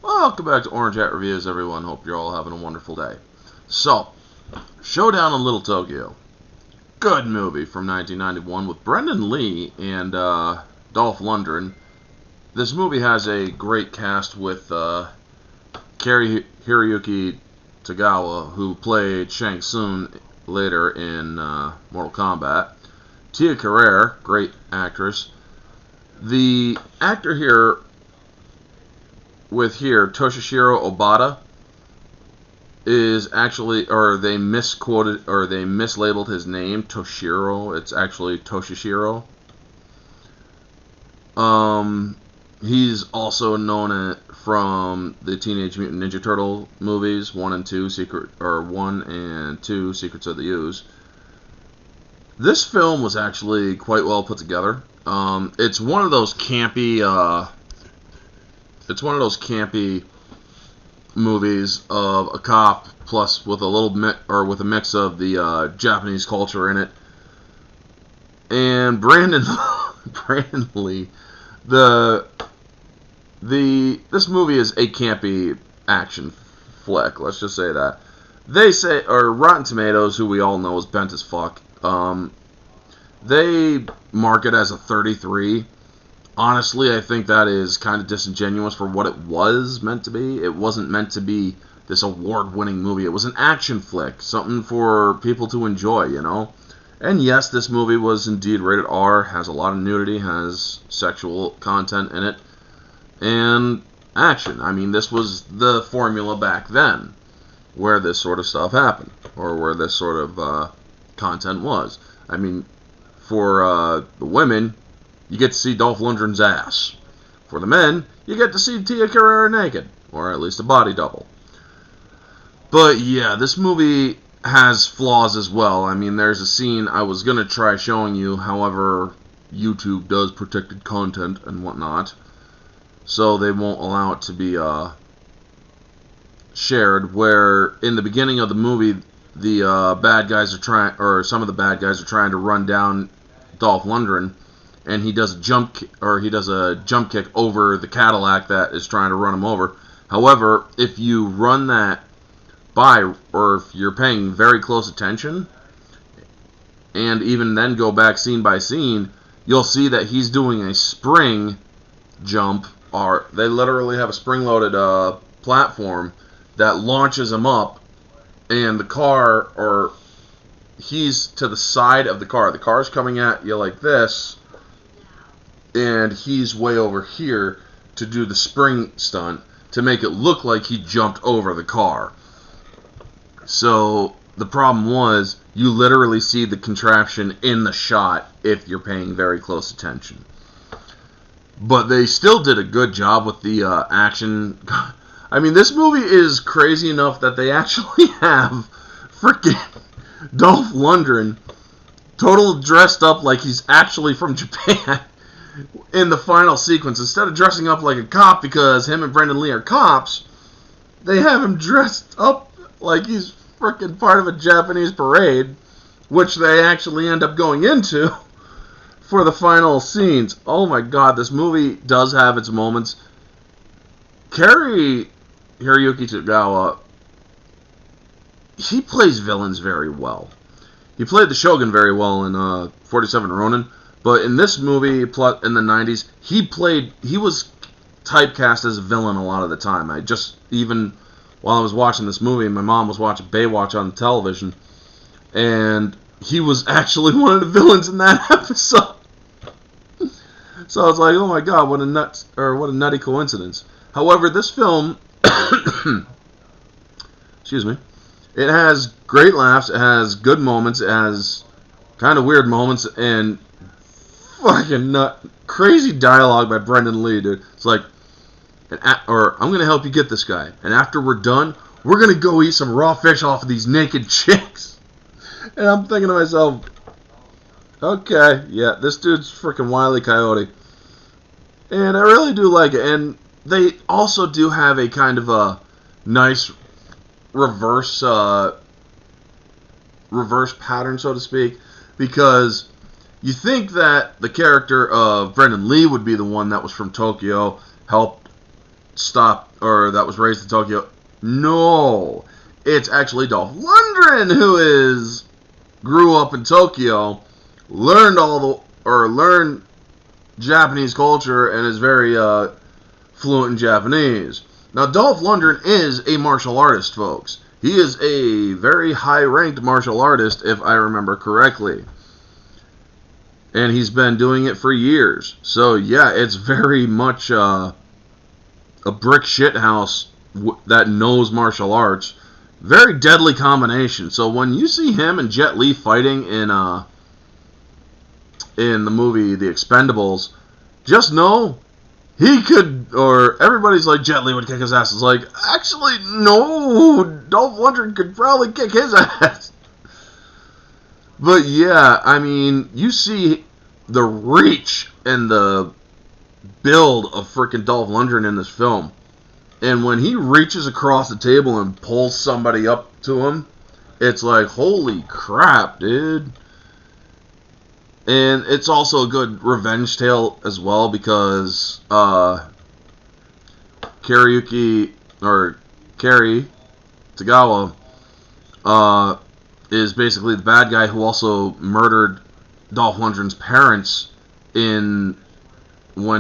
Welcome back to Orange Hat Reviews, everyone. Hope you're all having a wonderful day. So, Showdown in Little Tokyo. Good movie from 1991 with Brendan Lee and Dolph Lundgren. This movie has a great cast with cary-hiroyuki Tagawa, who played Shang Tsung later in Mortal Kombat. Tia Carrere, great actress. The actor Toshishiro Obata, is actually, or they misquoted, or they mislabeled his name, Toshiro. It's actually Toshishiro. He's also known from the Teenage Mutant Ninja Turtle movies, 1 and 2, One and 2, Secrets of the Ooze. This film was actually quite well put together. It's one of those campy movies of a cop plus with with a mix of the Japanese culture in it. And Brandon Lee, this movie is a campy action flick. Let's just say that. They say, or Rotten Tomatoes, who we all know is bent as fuck, they mark it as a 33. Honestly, I think that is kind of disingenuous for what it was meant to be. It wasn't meant to be this award-winning movie. It was an action flick, something for people to enjoy, you know? And yes, this movie was indeed rated R, has a lot of nudity, has sexual content in it, and action. I mean, this was the formula back then, where this sort of stuff happened, or where this sort of content was. I mean, for the women, you get to see Dolph Lundgren's ass. For the men, you get to see Tia Carrere naked, or at least a body double. But yeah, this movie has flaws as well. I mean, there's a scene I was going to try showing you, however, YouTube does protected content and whatnot, so they won't allow it to be shared, where in the beginning of the movie, the bad guys are trying, or some of the bad guys are trying to run down Dolph Lundgren, and he does a jump kick over the Cadillac that is trying to run him over. However, if you run that by, or if you're paying very close attention, and even then go back scene by scene, you'll see that he's doing a spring jump, or they literally have a spring-loaded platform that launches him up, and the car, or he's to the side of the car. The car's coming at you like this, and he's way over here to do the spring stunt to make it look like he jumped over the car. So the problem was, you literally see the contraption in the shot if you're paying very close attention. But they still did a good job with the action. I mean, this movie is crazy enough that they actually have freaking Dolph Lundgren total dressed up like he's actually from Japan in the final sequence. Instead of dressing up like a cop, because him and Brendan Lee are cops, they have him dressed up like he's freaking part of a Japanese parade, which they actually end up going into for the final scenes. Oh my god, this movie does have its moments. Cary-hiroyuki Tagawa, he plays villains very well. He played the Shogun very well in 47 Ronin, but in this movie, in the 90s, he was typecast as a villain a lot of the time. Even while I was watching this movie, my mom was watching Baywatch on television, and he was actually one of the villains in that episode. So I was like, oh my god, what a nutty coincidence. However, this film, excuse me, it has great laughs, it has good moments, it has kind of weird moments, and fucking crazy dialogue by Brendan Lee, dude. It's like, I'm going to help you get this guy, and after we're done, we're going to go eat some raw fish off of these naked chicks. And I'm thinking to myself, okay, yeah, this dude's freaking Wile E. Coyote. And I really do like it. And they also do have a kind of a nice reverse pattern, so to speak, because you think that the character of Brendan Lee would be the one that was from Tokyo, helped that was raised in Tokyo. No, it's actually Dolph Lundgren who grew up in Tokyo, learned Japanese culture, and is very fluent in Japanese. Now, Dolph Lundgren is a martial artist, folks. He is a very high-ranked martial artist, if I remember correctly. And he's been doing it for years. So, yeah, it's very much a brick shithouse that knows martial arts. Very deadly combination. So when you see him and Jet Li fighting in the movie The Expendables, just know he could, or everybody's like, Jet Li would kick his ass. It's like, actually, no, Dolph Lundgren could probably kick his ass. But yeah, I mean, you see the reach and the build of freaking Dolph Lundgren in this film. And when he reaches across the table and pulls somebody up to him, it's like, holy crap, dude. And it's also a good revenge tale as well, because cary-hiroyuki, or Cary Tagawa, is basically the bad guy who also murdered Dolph Lundgren's parents when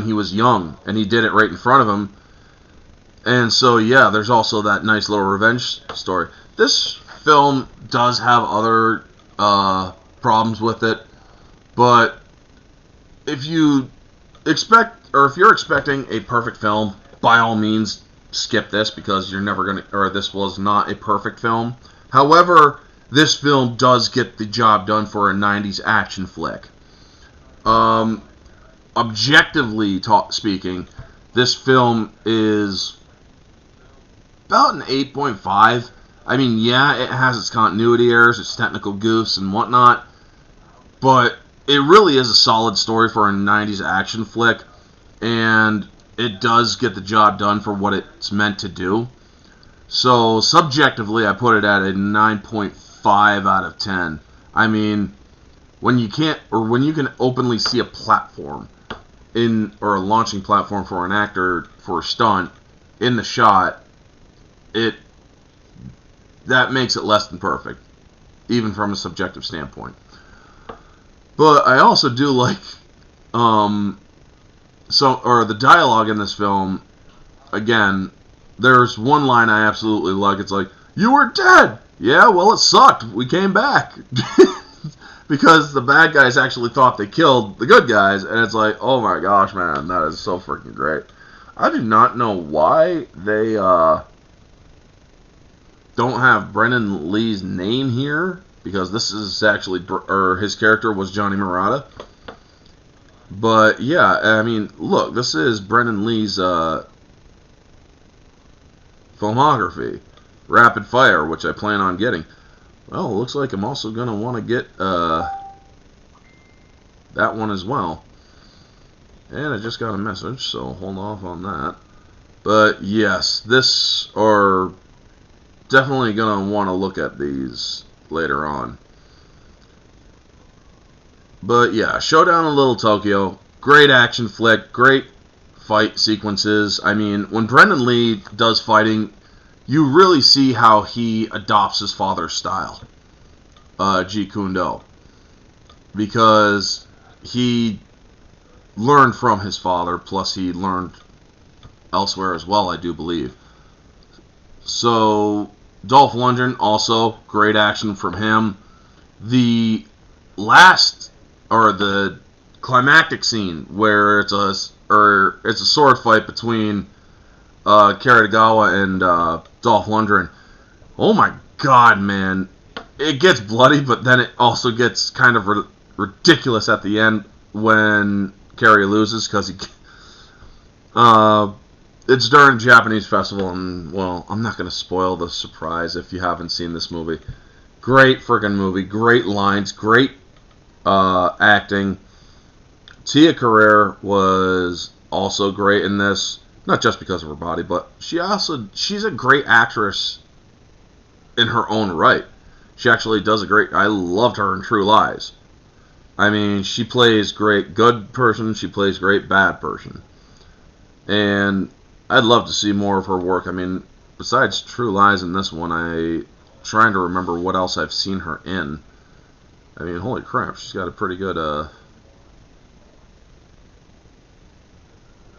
he was young, and he did it right in front of him. And so, yeah, there's also that nice little revenge story. This film does have other problems with it, but if you're expecting a perfect film, by all means, skip this, because this was not a perfect film. However, this film does get the job done for a 90s action flick. Objectively speaking, this film is about an 8.5. I mean, yeah, it has its continuity errors, its technical goofs and whatnot, but it really is a solid story for a 90s action flick, and it does get the job done for what it's meant to do. So, subjectively, I put it at a 9.5 out of 10. I mean, when you can openly see a platform or a launching platform for an actor for a stunt in the shot, that makes it less than perfect, even from a subjective standpoint. But I also do like the dialogue in this film. Again, there's one line I absolutely like. It's like, "You were dead." Yeah, well, it sucked. We came back. Because the bad guys actually thought they killed the good guys, and it's like, oh my gosh, man, that is so freaking great. I do not know why they don't have Brendan Lee's name here, because this is actually, his character was Johnny Murata. But yeah, I mean, look, this is Brendan Lee's filmography, Rapid Fire, which I plan on getting. Well, it looks like I'm also going to want to get that one as well. And I just got a message, so hold off on that. But yes, definitely going to want to look at these later on. But yeah, Showdown in Little Tokyo, great action flick, great fight sequences. I mean, when Brendan Lee does fighting, you really see how he adopts his father's style, Jeet Kune Do, because he learned from his father, plus he learned elsewhere as well, I do believe. So, Dolph Lundgren, also, great action from him. The climactic scene, where it's a sword fight between Cary Tagawa and Dolph Lundgren. Oh my god, man. It gets bloody, but then it also gets kind of ridiculous at the end when Cary loses, because it's during a Japanese festival, and, well, I'm not going to spoil the surprise if you haven't seen this movie. Great friggin' movie, great lines, great acting. Tia Carrere was also great in this. Not just because of her body, but she's a great actress in her own right. She actually does I loved her in True Lies. I mean, she plays great good person, she plays great bad person. And I'd love to see more of her work. I mean, besides True Lies and this one, I'm trying to remember what else I've seen her in. I mean, holy crap, she's got a pretty good,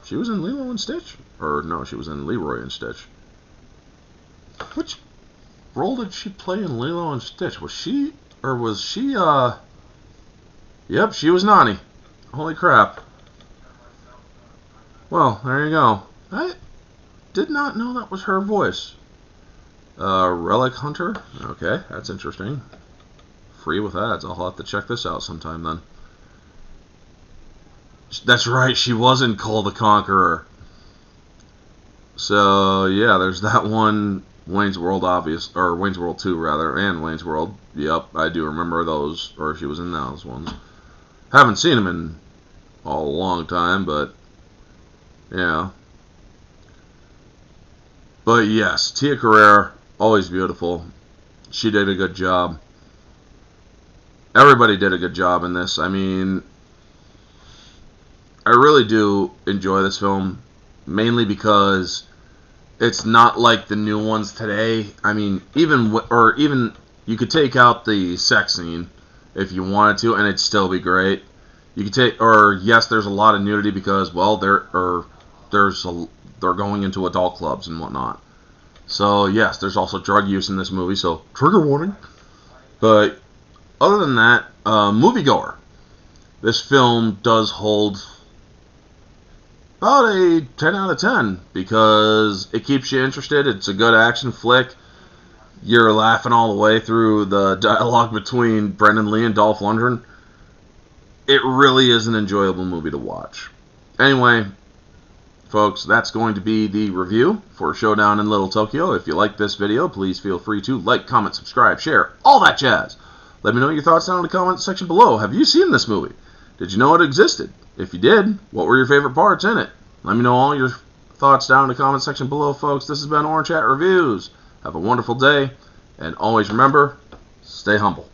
She was in Lilo and Stitch? Or, no, she was in Leroy and Stitch. Which role did she play in Lilo and Stitch? Was she, Yep, she was Nani. Holy crap. Well, there you go. I did not know that was her voice. Relic Hunter? Okay, that's interesting. Free with ads. I'll have to check this out sometime then. That's right, she was in Call the Conqueror. So, yeah, there's that one. Wayne's World, or Wayne's World 2, rather, and Wayne's World. Yep, I do remember those, or she was in those ones. Haven't seen them in a long time, but, yeah. But, yes, Tia Carrere, always beautiful. She did a good job. Everybody did a good job in this. I mean, I really do enjoy this film, mainly because it's not like the new ones today. I mean, even you could take out the sex scene if you wanted to, and it'd still be great. You could yes, there's a lot of nudity because, well, they're going into adult clubs and whatnot. So yes, there's also drug use in this movie. So trigger warning. But other than that, moviegoer, this film does hold about a 10 out of 10 because it keeps you interested. It's a good action flick. You're laughing all the way through the dialogue between Brendan Lee and Dolph Lundgren. It really is an enjoyable movie to watch. Anyway, folks, that's going to be the review for Showdown in Little Tokyo. If you like this video, please feel free to like, comment, subscribe, share, all that jazz. Let me know your thoughts down in the comment section below. Have you seen this movie? Did you know it existed? If you did, what were your favorite parts in it? Let me know all your thoughts down in the comment section below, folks. This has been Orange Hat Reviews. Have a wonderful day, and always remember, stay humble.